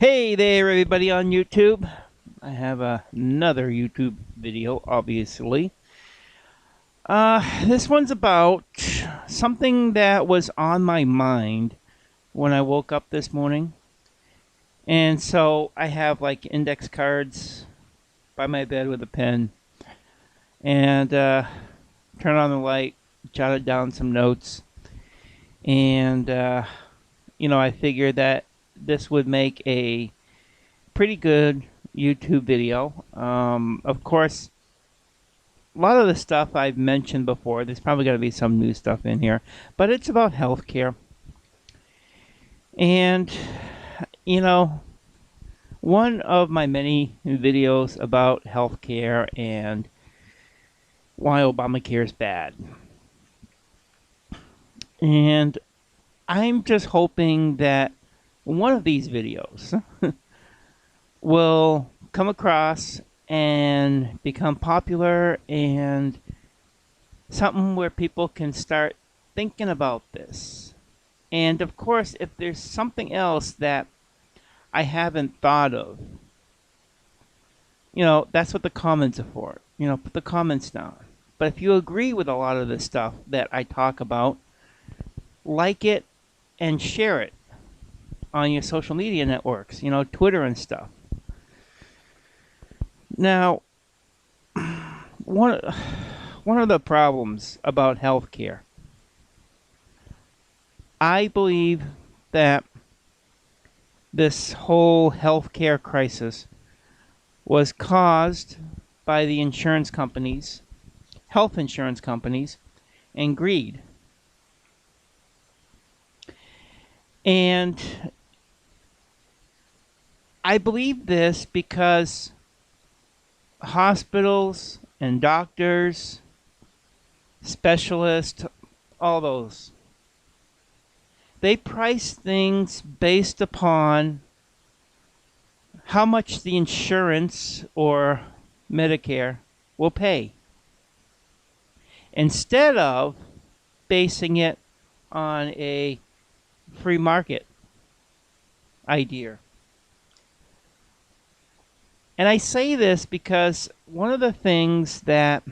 Hey there, everybody on YouTube. I have another YouTube video, obviously. This one's about something that was on my mind when I woke up this morning. And so I have like index cards by my bed with a pen and turn on the light, jotted down some notes. And, I figured that this would make a pretty good YouTube video. Of course, a lot of the stuff I've mentioned before, there's probably going to be some new stuff in here, but it's about healthcare. And, you know, one of my many videos about healthcare and why Obamacare is bad. And I'm just hoping that one of these videos will come across and become popular and something where people can start thinking about this. And of course, if there's something else that I haven't thought of, that's what the comments are for. Put the comments down. But if you agree with a lot of the stuff that I talk about, like it and share it on your social media networks, Twitter and stuff. Now, one of the problems about healthcare, I believe that this whole healthcare crisis was caused by the insurance companies, health insurance companies, and greed. And I believe this because hospitals and doctors, specialists, all those, they price things based upon how much the insurance or Medicare will pay, instead of basing it on a free market idea. And I say this because one of the things that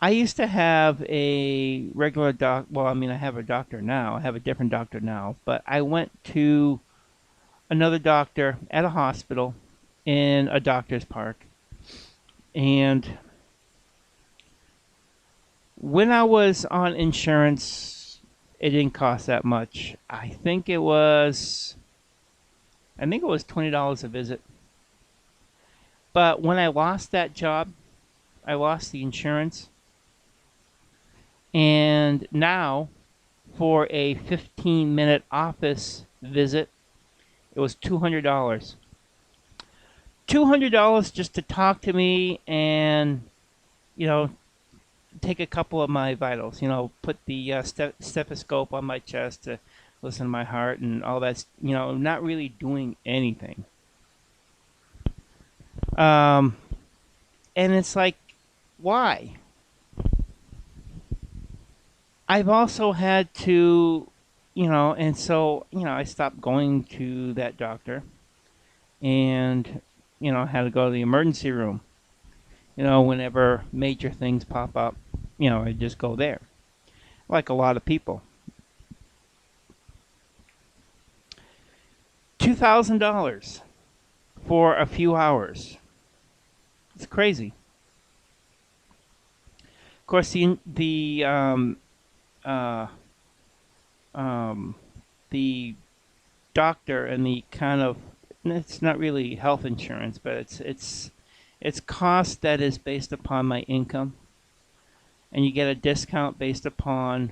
I used to have a regular I have a doctor now. I have a different doctor now. But I went to another doctor at a hospital in a doctor's park. And when I was on insurance, it didn't cost that much. I think it was $20 a visit. But when I lost that job, I lost the insurance. And now, for a 15-minute office visit, it was $200. $200 just to talk to me and, take a couple of my vitals. Put the stethoscope on my chest to listen to my heart and all that. Not really doing anything. And it's like, why? I've also had to, and so, I stopped going to that doctor and, had to go to the emergency room. Whenever major things pop up, I just go there. Like a lot of people. $2,000 for a few hours. It's crazy. Of course, the doctor and the kind of, it's not really health insurance, but it's cost that is based upon my income, and you get a discount based upon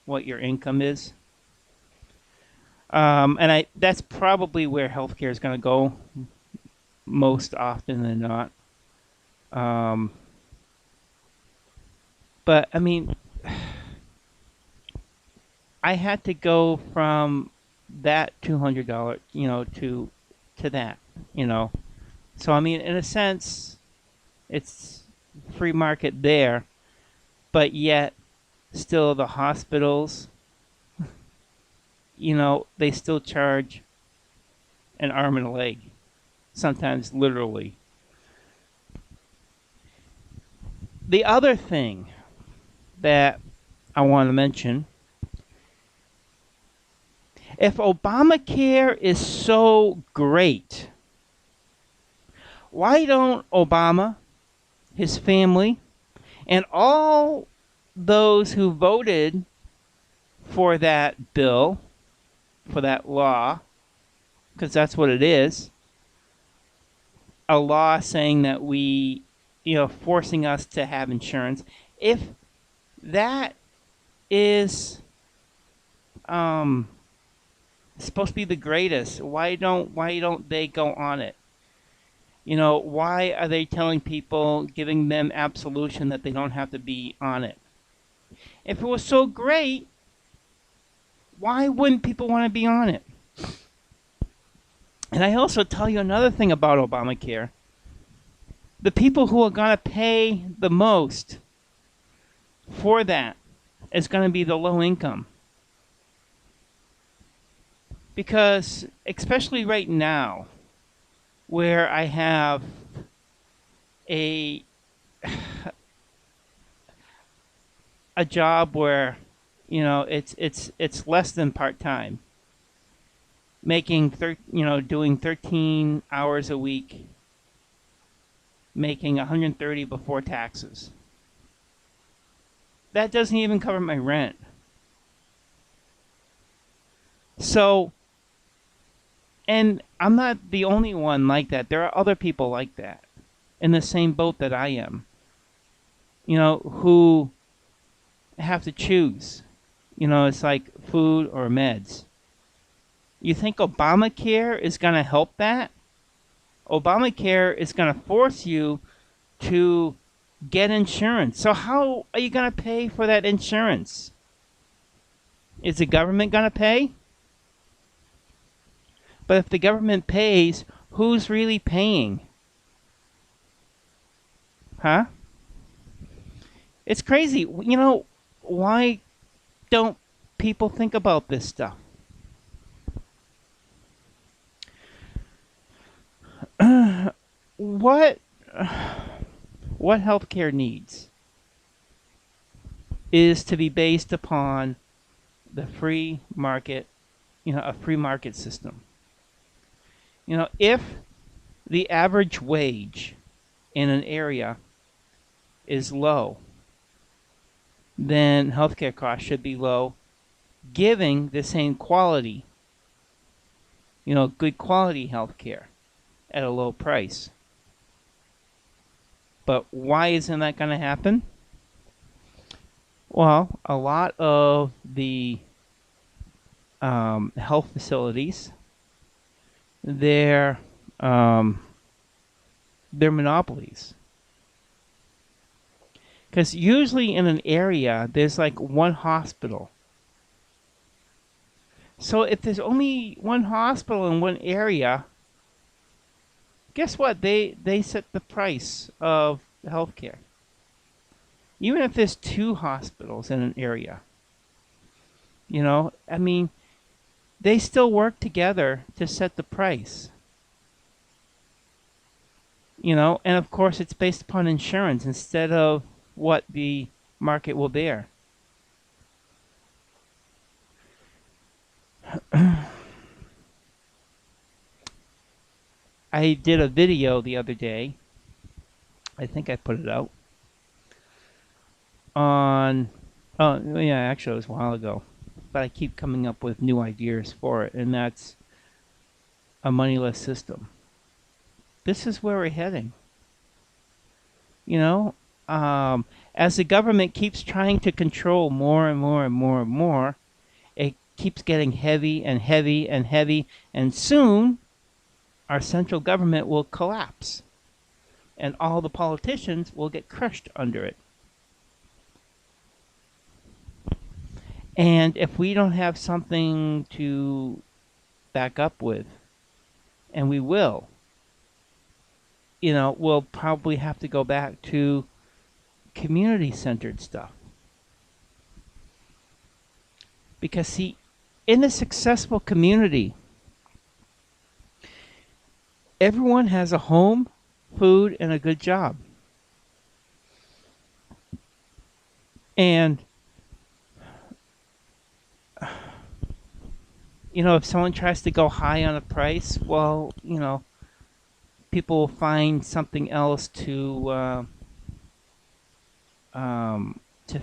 what your income is. And that's probably where healthcare is going to go most often than not. But I mean, I had to go from that $200, to that, So I mean, in a sense, it's free market there, but yet still the hospitals, they still charge an arm and a leg, sometimes literally. The other thing that I want to mention, if Obamacare is so great, why don't Obama, his family, and all those who voted for that bill, for that law, because that's what it is, a law saying that we, forcing us to have insurance, if that is supposed to be the greatest, why don't they go on it? Why are they telling people, giving them absolution that they don't have to be on it? If it was so great, why wouldn't people want to be on it? And I also tell you another thing about Obamacare. The people who are going to pay the most for that is going to be the low income. Because, especially right now, where I have a job where, it's less than part-time, making doing 13 hours a week, making 130 before taxes. That doesn't even cover my rent. So, and I'm not the only one like that. There are other people like that in the same boat that I am, who have to choose. It's like food or meds. You think Obamacare is going to help that? Obamacare is going to force you to get insurance. So how are you going to pay for that insurance? Is the government going to pay? But if the government pays, who's really paying? Huh? It's crazy. Why don't people think about this stuff? What healthcare needs is to be based upon the free market, a free market system. If the average wage in an area is low, then healthcare costs should be low, giving the same quality, good quality healthcare at a low price. But why isn't that going to happen? Well, a lot of the health facilities, they're monopolies. Because usually in an area, there's like one hospital. So if there's only one hospital in one area, guess what? They set the price of healthcare. Even if there's two hospitals in an area, they still work together to set the price. And of course it's based upon insurance instead of what the market will bear. I did a video the other day. I think I put it out on, actually it was a while ago, but I keep coming up with new ideas for it, and that's a moneyless system. This is where we're heading. As the government keeps trying to control more and more and more and more, it keeps getting heavy and heavy and heavy, and soon our central government will collapse, and all the politicians will get crushed under it. And if we don't have something to back up with, and we will, we'll probably have to go back to community-centered stuff. Because, see, in a successful community, everyone has a home, food, and a good job. And, if someone tries to go high on a price, well, people will find something else to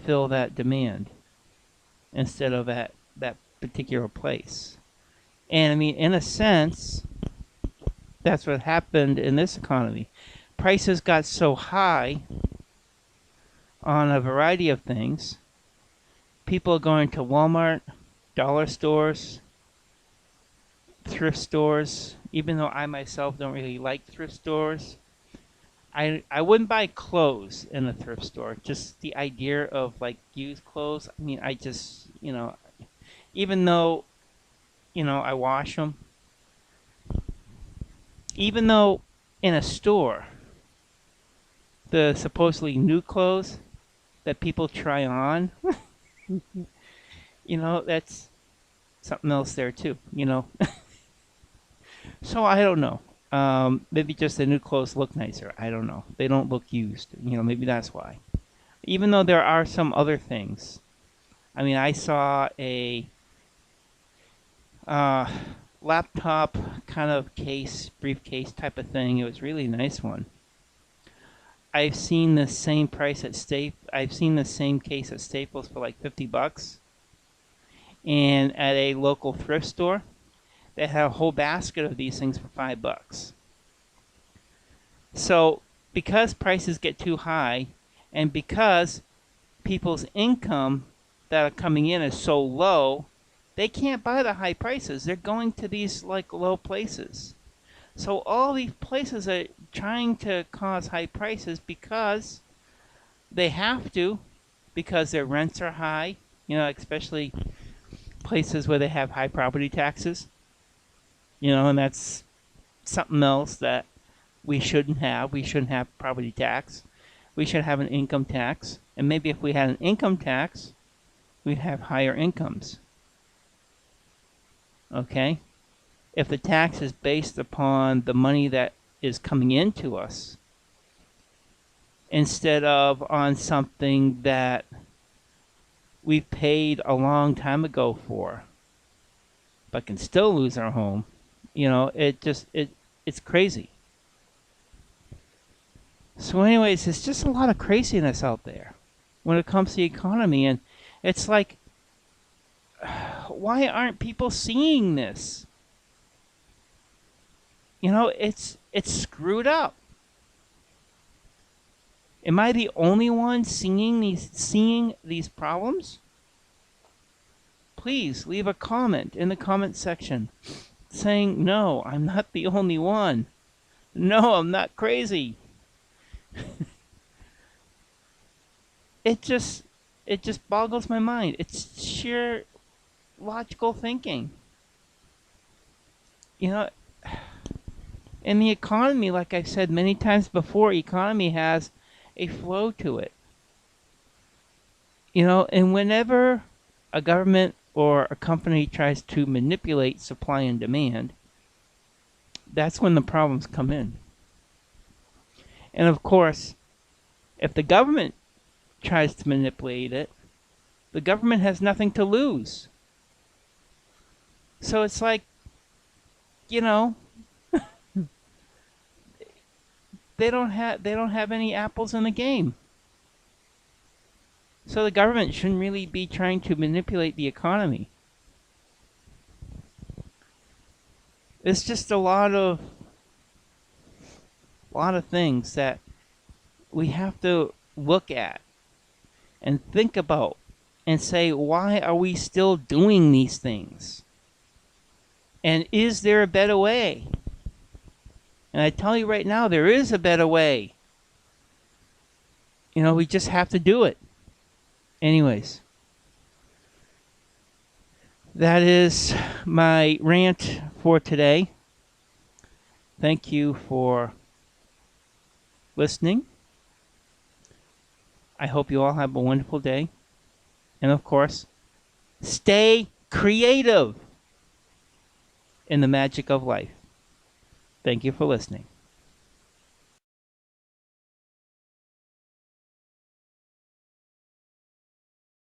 fill that demand instead of at that particular place. And I mean, in a sense, that's what happened in this economy. Prices got so high on a variety of things. People are going to Walmart, dollar stores, thrift stores. Even though I myself don't really like thrift stores, I wouldn't buy clothes in a thrift store. Just the idea of like used clothes. I mean, I just even though I wash them, even though in a store the supposedly new clothes that people try on, that's something else there too. So I don't know. Maybe just the new clothes look nicer. I don't know. They don't look used. Maybe that's why. Even though there are some other things. I mean, I saw a laptop kind of case, briefcase type of thing. It was a really nice one. I've seen the same price at I've seen the same case at Staples for like $50, and at a local thrift store, they had a whole basket of these things for $5. So, because prices get too high, and because people's income that are coming in is so low, they can't buy the high prices. They're going to these like low places. So all these places are trying to cause high prices because they have to, because their rents are high, especially places where they have high property taxes. And that's something else that we shouldn't have. We shouldn't have property tax. We should have an income tax. And maybe if we had an income tax, we'd have higher incomes. Okay? If the tax is based upon the money that is coming into us, instead of on something that we paid a long time ago for, but can still lose our home, it's crazy. So anyways, it's just a lot of craziness out there when it comes to the economy, and it's like, why aren't people seeing this? It's screwed up. Am I the only one seeing these problems? Please leave a comment in the comment section saying, no, I'm not the only one. No, I'm not crazy. It just boggles my mind. It's sheer logical thinking. In the economy, like I've said many times before, economy has a flow to it. And whenever a government or a company tries to manipulate supply and demand, that's when the problems come in. And of course, if the government tries to manipulate it, the government has nothing to lose. So it's like, they don't have any apples in the game. So the government shouldn't really be trying to manipulate the economy. It's just a lot of things that we have to look at and think about and say, why are we still doing these things? And is there a better way? And I tell you right now, there is a better way. We just have to do it. Anyways, that is my rant for today. Thank you for listening. I hope you all have a wonderful day. And of course, stay creative in the magic of life. Thank you for listening.